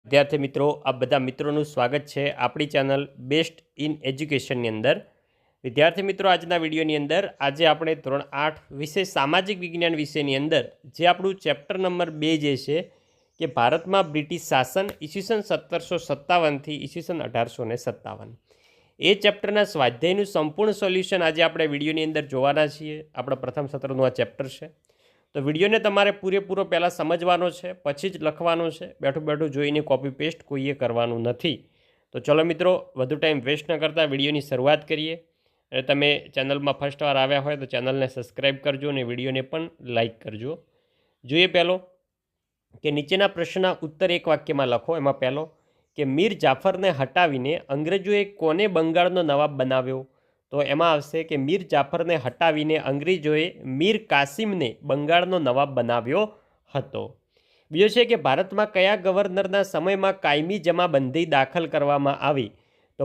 વિદ્યાર્થી મિત્રો, આ બધા મિત્રોનું સ્વાગત છે આપણી ચેનલ બેસ્ટ ઇન એજ્યુકેશનની અંદર. વિદ્યાર્થી મિત્રો, આજના વિડીયોની અંદર આજે આપણે ધોરણ 8 વિષય સામાજિક વિજ્ઞાન વિષયની અંદર જે આપણું ચેપ્ટર નંબર 2 જે છે કે ભારતમાં બ્રિટિશ શાસન ઈસવીસન 1757થી ઈસવીસન 1857, એ ચેપ્ટરના સ્વાધ્યાયનું સંપૂર્ણ સોલ્યુશન આજે આપણે વિડીયોની અંદર જોવાના છીએ. આપણા પ્રથમ સત્રનું આ ચેપ્ટર છે. તો વિડીયોને તમારે પૂરેપૂરો પહેલાં સમજવાનો છે, પછી જ લખવાનો છે. બેઠું બેઠું જોઈને કોપી પેસ્ટ કોઈએ કરવાનું નથી. તો ચલો મિત્રો, વધુ ટાઈમ વેસ્ટ ન કરતા વિડીયોની શરૂઆત કરીએ. અને તમે ચેનલમાં ફર્સ્ટ વાર આવ્યા હોય તો ચેનલને સબસ્ક્રાઈબ કરજો અને વિડીયોને પણ લાઇક કરજો. જોઈએ પહેલો કે નીચેના પ્રશ્નના ઉત્તર એક વાક્યમાં લખો. એમાં પહેલો કે મીર જાફરને હટાવીને અંગ્રેજોએ કોને બંગાળનો નવાબ બનાવ્યો? તો એમાં આવશે કે મીર જાફરને હટાવીને અંગ્રેજોએ મીર કાસિમને બંગાળનો નવાબ બનાવ્યો હતો. બીજો છે કે ભારતમાં કયા ગવર્નરના સમયમાં કાયમી જમાબંધી દાખલ કરવામાં આવી? તો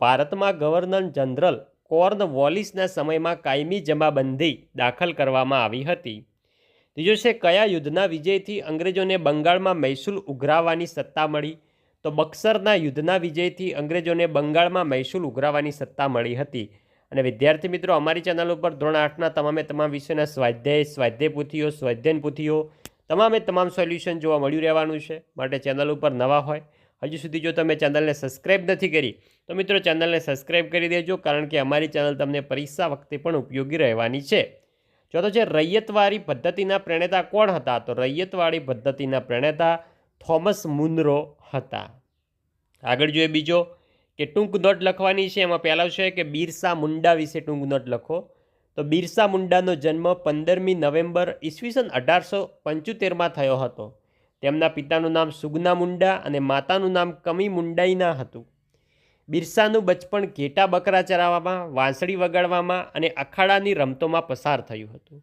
ભારતમાં ગવર્નર જનરલ કોર્નવોલિસના સમયમાં કાયમી જમાબંધી દાખલ કરવામાં આવી હતી. ત્રીજો છે કયા યુદ્ધના વિજયથી અંગ્રેજોને બંગાળમાં મહેસૂલ ઉઘરાવવાની સત્તા મળી? તો બક્સરના યુદ્ધના વિજયથી અંગ્રેજોને બંગાળમાં મહેસૂલ ઉઘરાવવાની સત્તા મળી હતી. અને વિદ્યાર્થી મિત્રો, અમારી ચેનલ ઉપર ધોરણ 8ના તમામ વિષયના સ્વાધ્યાય પોથીઓ, સ્વાધ્યાયન પોથીઓ તમામ સોલ્યુશન જોવા મળ્યું રહેવાનું છે. માટે ચેનલ ઉપર નવા હોય, હજુ સુધી જો તમે ચેનલને સબસ્ક્રાઈબ નથી કરી તો મિત્રો ચેનલને સબસ્ક્રાઈબ કરી દેજો, કારણ કે અમારી ચેનલ તમને પરીક્ષા વખતે પણ ઉપયોગી રહેવાની છે. ચોથો છે રૈયતવાડી પદ્ધતિના પ્રણેતા કોણ હતા? તો રૈયતવાડી પદ્ધતિના પ્રણેતા થોમસ મુનરો હતા. આગળ જોઈએ બીજો કે ટૂંક નોટ લખવાની છે. એમાં પહેલો છે કે બિરસા મુંડા વિશે ટૂંક નોટ લખો. તો બિરસા મુંડાનો જન્મ 15મી નવેમ્બર ઈસવીસન 1875માં થયો હતો. તેમના પિતાનું નામ સુગના મુંડા અને માતાનું નામ કમી મુંડાઈના હતું. બિરસાનું બચપણ ઘેટા બકરા ચરાવવામાં, વાંસળી વગાડવામાં અને અખાડાની રમતોમાં પસાર થયું હતું.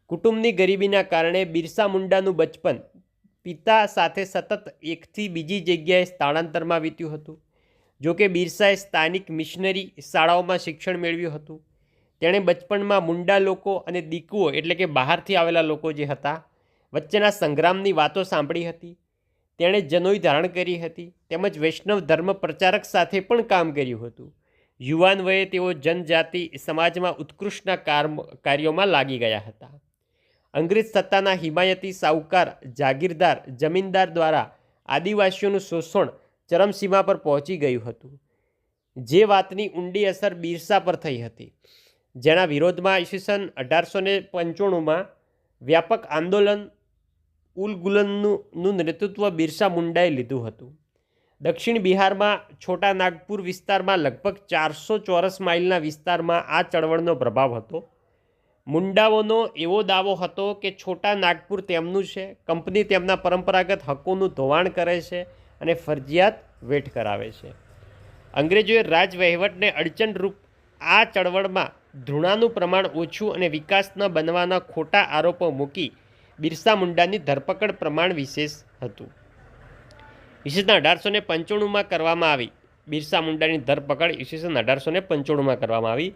કુટુંબની ગરીબીના કારણે બિરસા મુંડાનું બચપન પિતા સાથે સતત એકથી બીજી જગ્યાએ સ્થળાંતરમાં વીત્યું હતું. જોકે બિરસાએ સ્થાનિક મિશનરી શાળાઓમાં શિક્ષણ મેળવ્યું હતું. તેણે બચપણમાં મુંડા લોકો અને દીકુઓ એટલે કે બહારથી આવેલા લોકો જે હતા વચ્ચેના સંગ્રામની વાતો સાંભળી હતી. તેણે જનોઈ ધારણ કરી હતી તેમજ વૈષ્ણવ ધર્મ પ્રચારક સાથે પણ કામ કર્યું હતું. યુવાન વયે તેઓ જનજાતિ સમાજમાં ઉત્કૃષ્ટના કાર્યોમાં લાગી ગયા હતા. અંગ્રેજ સત્તાના હિમાયતી સાહુકાર, જાગીરદાર, જમીનદાર દ્વારા આદિવાસીઓનું શોષણ ચરમસીમા પર પહોંચી ગયું હતું. જે વાતની ઊંડી અસર બિરસા પર થઈ હતી, જેના વિરોધમાં ઈસવીસન 1895માં વ્યાપક આંદોલન ઉલગુલનનું નેતૃત્વ બિરસા મુંડાએ લીધું હતું. દક્ષિણ બિહારમાં છોટા નાગપુર વિસ્તારમાં લગભગ 400 ચોરસ માઇલના વિસ્તારમાં આ ચળવળનો પ્રભાવ હતો. મુંડાઓનો એવો દાવો હતો કે છોટા નાગપુર તેમનું છે, કંપની તેમના પરંપરાગત હકોનું ધોવાણ કરે છે અને ફરજિયાત વેઠ કરાવે છે. અંગ્રેજોએ રાજ વહીવટને અડચણરૂપ આ ચળવળમાં ધૃણાનું પ્રમાણ ઓછું અને વિકાસ ન બનવાના ખોટા આરોપો મૂકી બિરસા મુંડાની ધરપકડ પ્રમાણ વિશેષ હતું. ઈસવીસન 1895માં કરવામાં આવી. બિરસા મુંડાની ધરપકડ ઈસવીસન 1895માં કરવામાં આવી.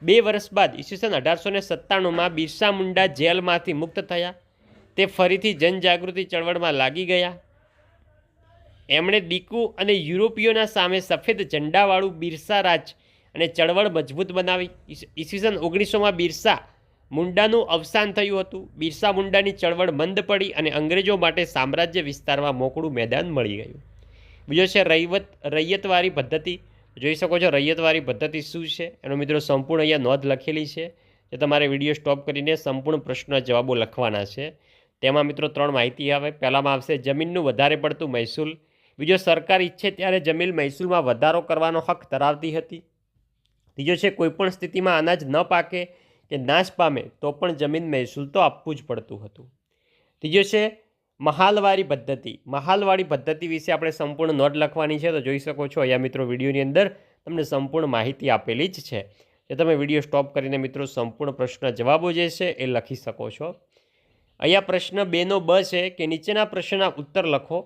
2 વર્ષ બાદ ઈસવીસન 1897માં બિરસા મુંડા જેલમાંથી મુક્ત થયા. તે ફરીથી જનજાગૃતિ ચળવળમાં લાગી ગયા. એમણે દીકુ અને યુરોપીયોના સામે સફેદ ઝંડાવાળું બિરસા રાજ અને ચળવળ મજબૂત બનાવી. ઈસવીસન 1900માં બિરસા મુંડાનું અવસાન થયું હતું. બિરસા મુંડાની ચળવળ મંદ પડી અને અંગ્રેજો માટે સામ્રાજ્ય વિસ્તારમાં મોકળું મેદાન મળી ગયું. બીજો છે રૈયતવાડી પદ્ધતિ. જોઈ શકો છો રૈયતવાડી પદ્ધતિ શું છે એનો મિત્રો સંપૂર્ણ અહીંયા નોંધ લખેલી છે, જે તમારે વિડીયો સ્ટોપ કરીને સંપૂર્ણ પ્રશ્નના જવાબો લખવાના છે. તેમાં મિત્રો 3 માહિતી આવે. પહેલામાં આવશે જમીનનું વધારે પડતું મહેસૂલ. બીજો સરકાર ઈચ્છે ત્યારે જમીન મહેસૂલમાં વધારો કરવાનો હક ધરાવતી હતી. ત્રીજો છે કોઈપણ સ્થિતિમાં અનાજ ન પાકે કે નાશ પામે તો પણ જમીન મહેસૂલ તો આપવું જ પડતું હતું. ત્રીજો છે મહાલવાડી પદ્ધતિ. મહાલવાડી પદ્ધતિ વિશે આપણે સંપૂર્ણ નોંધ લખવાની છે. તો જોઈ શકો છો અહીંયા મિત્રો વિડીયોની અંદર તમને સંપૂર્ણ માહિતી આપેલી જ છે, જે તમે વિડીયો સ્ટોપ કરીને મિત્રો સંપૂર્ણ પ્રશ્નના જવાબો જે છે એ લખી શકો છો. અહીંયા પ્રશ્ન 2નો બ છે કે નીચેના પ્રશ્નના ઉત્તર લખો.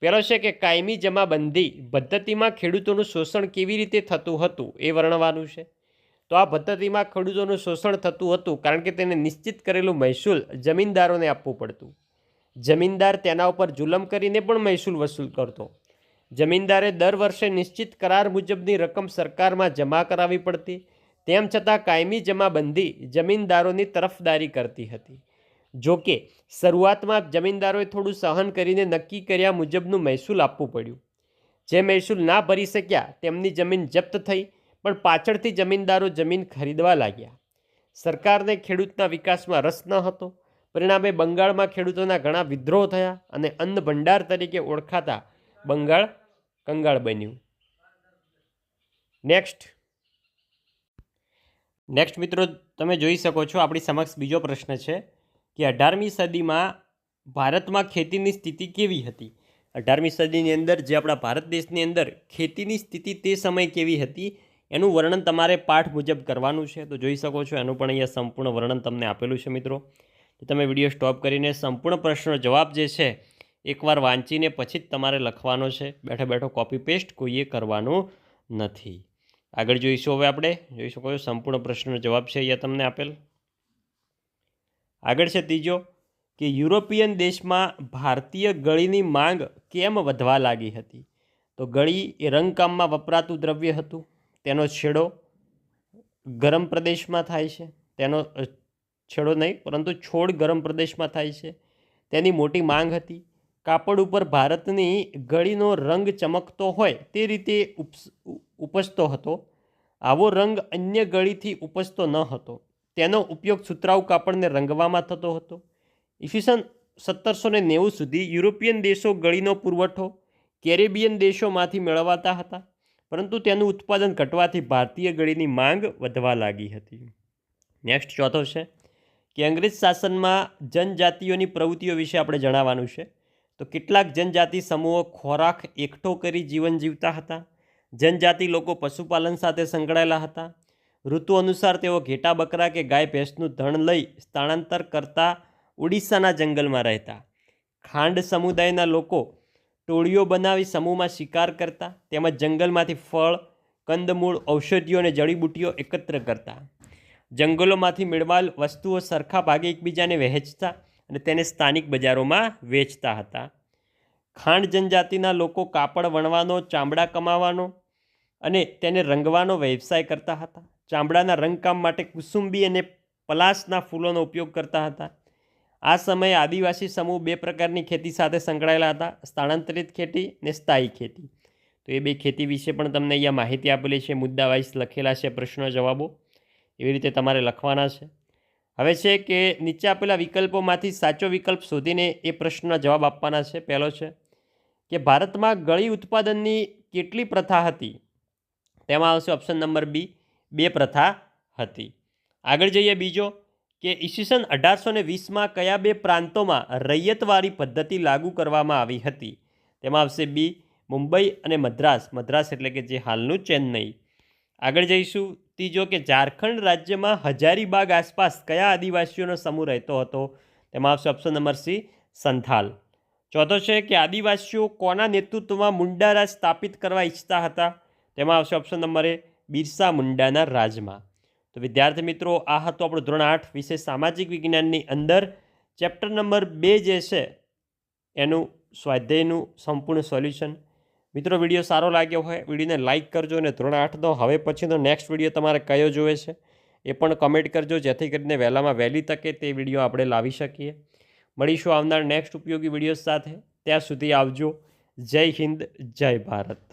પહેલો છે કે કાયમી જમાબંધી પદ્ધતિમાં ખેડૂતોનું શોષણ કેવી રીતે થતું હતું એ વર્ણવાનું છે. તો આ પદ્ધતિમાં ખેડૂતોનું શોષણ થતું હતું કારણ કે તેને નિશ્ચિત કરેલું મહેસૂલ જમીનદારોને આપવું પડતું. જમીનદાર તેના ઉપર જુલમ કરીને પણ મહેસૂલ વસૂલ કરતો. જમીનદારે દર વર્ષે નિશ્ચિત કરાર મુજબની રકમ સરકારમાં જમા કરાવવી પડતી. તેમ છતાં કાયમી જમાબંધી જમીનદારોની તરફદારી કરતી હતી. જો કે શરૂઆતમાં જમીનદારોએ થોડું સહન કરીને નક્કી કર્યા મુજબનું મહેસૂલ આપવું પડ્યું. જે મહેસૂલ ના ભરી શક્યા તેમની જમીન જપ્ત થઈ, પણ પાછળથી જમીનદારો જમીન ખરીદવા લાગ્યા. સરકારને ખેડૂતના વિકાસમાં રસ ન હતો. પરિણામે બંગાળમાં ખેડૂતોના ઘણા વિદ્રોહ થયા અને અન્ન ભંડાર તરીકે ઓળખાતા બંગાળ કંગાળ બન્યું. નેક્સ્ટ મિત્રો તમે જોઈ શકો છો આપણી સમક્ષ બીજો પ્રશ્ન છે કે 18મી સદીમાં ભારતમાં ખેતીની સ્થિતિ કેવી હતી. 18મી સદીની અંદર જે આપણા ભારત દેશની અંદર ખેતીની સ્થિતિ તે સમય કેવી હતી એનું વર્ણન તમારે પાઠ મુજબ કરવાનું છે. તો જોઈ શકો છો એનું પણ અહીંયા સંપૂર્ણ વર્ણન તમને આપેલું છે મિત્રો. તો તમે વિડીયો સ્ટોપ કરીને સંપૂર્ણ પ્રશ્નનો જવાબ જે છે એકવાર વાંચીને પછી જ તમારે લખવાનો છે. બેઠો બેઠો કોપી પેસ્ટ કોઈએ કરવાનું નથી. આગળ જોઈશું. હવે આપણે જોઈ શકો છો સંપૂર્ણ પ્રશ્નનો જવાબ છે અહીંયા તમને આપેલ. આગળ છે ત્રીજો કે યુરોપિયન દેશમાં ભારતીય ગળીની માંગ કેમ વધવા લાગી હતી. તો ગળી એ રંગકામમાં વપરાતું દ્રવ્ય હતું. તેનો છેડો ગરમ પ્રદેશમાં થાય છે. તેનો છેડો નહીં પરંતુ છોડ ગરમ પ્રદેશમાં થાય છે. તેની મોટી માંગ હતી. કાપડ ઉપર ભારતની ગળીનો રંગ ચમકતો હોય તે રીતે ઉપજતો હતો. આવો રંગ અન્ય ગળીથી ઉપજતો ન હતો. તેનો ઉપયોગ સુતરાઉ કાપડને રંગવામાં થતો હતો. ઈસવીસન 1790 સુધી યુરોપિયન દેશો ગળીનો પુરવઠો કેરેબિયન દેશોમાંથી મેળવતા હતા, પરંતુ તેનું ઉત્પાદન ઘટવાથી ભારતીય ગળીની માંગ વધવા લાગી હતી. નેક્સ્ટ ચોથો છે કે અંગ્રેજ શાસનમાં જનજાતિઓની પ્રવૃત્તિઓ વિશે આપણે જણાવવાનું છે. તો કેટલાક જનજાતિ સમૂહો ખોરાક એકઠો કરી જીવન જીવતા હતા. જનજાતિ લોકો પશુપાલન સાથે સંકળાયેલા હતા. ઋતુ અનુસાર તેઓ ઘેટા બકરા કે ગાય ભેંસનું ધણ લઈ સ્થળાંતર કરતા ઓડિશાના જંગલમાં રહેતા. ખાંડ સમુદાયના લોકો ટોળીઓ બનાવી સમૂહમાં શિકાર કરતા, તેમજ જંગલમાંથી ફળ, કંદમૂળ, ઔષધિઓ અને જડીબુટ્ટીઓ એકત્ર કરતા. જંગલોમાંથી મેળવાયેલ વસ્તુઓ સરખા ભાગે એકબીજાને વહેંચતા અને તેને સ્થાનિક બજારોમાં વેચતા હતા. ખાંડ જનજાતિના લોકો કાપડ વણવાનો, ચામડા કમાવાનો અને તેને રંગવાનો વ્યવસાય કરતા હતા. ચામડાના રંગકામ માટે કુસુંબી અને પલાસના ફૂલોનો ઉપયોગ કરતા હતા. આ સમયે આદિવાસી સમૂહ બે પ્રકારની ખેતી સાથે સંકળાયેલા હતા: સ્થળાંતરિત ખેતી અને સ્થાયી ખેતી. તો એ બે ખેતી વિશે પણ તમને અહીંયા માહિતી આપેલી છે. મુદ્દા વાઇઝ લખેલા છે પ્રશ્નો જવાબો, એવી રીતે તમારે લખવાના છે. હવે છે કે નીચે આપેલા વિકલ્પોમાંથી સાચો વિકલ્પ શોધીને એ પ્રશ્નના જવાબ આપવાના છે. પહેલો છે કે ભારતમાં ગળી ઉત્પાદનની કેટલી પ્રથા હતી. તેમાં આવશે ઓપ્શન નંબર બી, 2 પ્રથા હતી. આગળ જઈએ. બીજો કે ઈસવીસન 1820માં કયા 2 પ્રાંતોમાં રૈયતવારી પદ્ધતિ લાગુ કરવામાં આવી હતી. તેમાં આવશે બી, મુંબઈ અને મદ્રાસ. મદ્રાસ એટલે કે જે હાલનું ચેન્નઈ. આગળ જઈશું. ત્રીજો કે ઝારખંડ રાજ્યમાં હજારીબાગ આસપાસ કયા આદિવાસીઓનો સમૂહ રહેતો હતો. તેમાં આવશે ઓપ્શન નંબર સી, સંથાલ. ચોથો છે કે આદિવાસીઓ કોના નેતૃત્વમાં મુંડા રાજ સ્થાપિત કરવા ઈચ્છતા હતા. તેમાં આવશે ઓપ્શન નંબર એ, બિરસા મુંડાના રાજમાં. તો વિદ્યાર્થી મિત્રો, આ હતો આપણું ધોરણ 8 વિશે સામાજિક વિજ્ઞાનની અંદર ચેપ્ટર નંબર 2 જે છે એનું સ્વાધ્યાયનું સંપૂર્ણ સોલ્યુશન. મિત્રો, વિડીયો સારો લાગ્યો હોય વિડીયોને લાઇક કરજો અને ધોરણ 8નો હવે પછીનો નેક્સ્ટ વિડીયો તમારે કયો જોવે છે એ પણ કમેન્ટ કરજો, જેથી કરીને વહેલામાં વહેલી તકે તે વિડીયો આપણે લાવી શકીએ. મળીશું આવનાર નેક્સ્ટ ઉપયોગી વિડીયો સાથે. ત્યાં સુધી આવજો. જય હિન્દ, જય ભારત.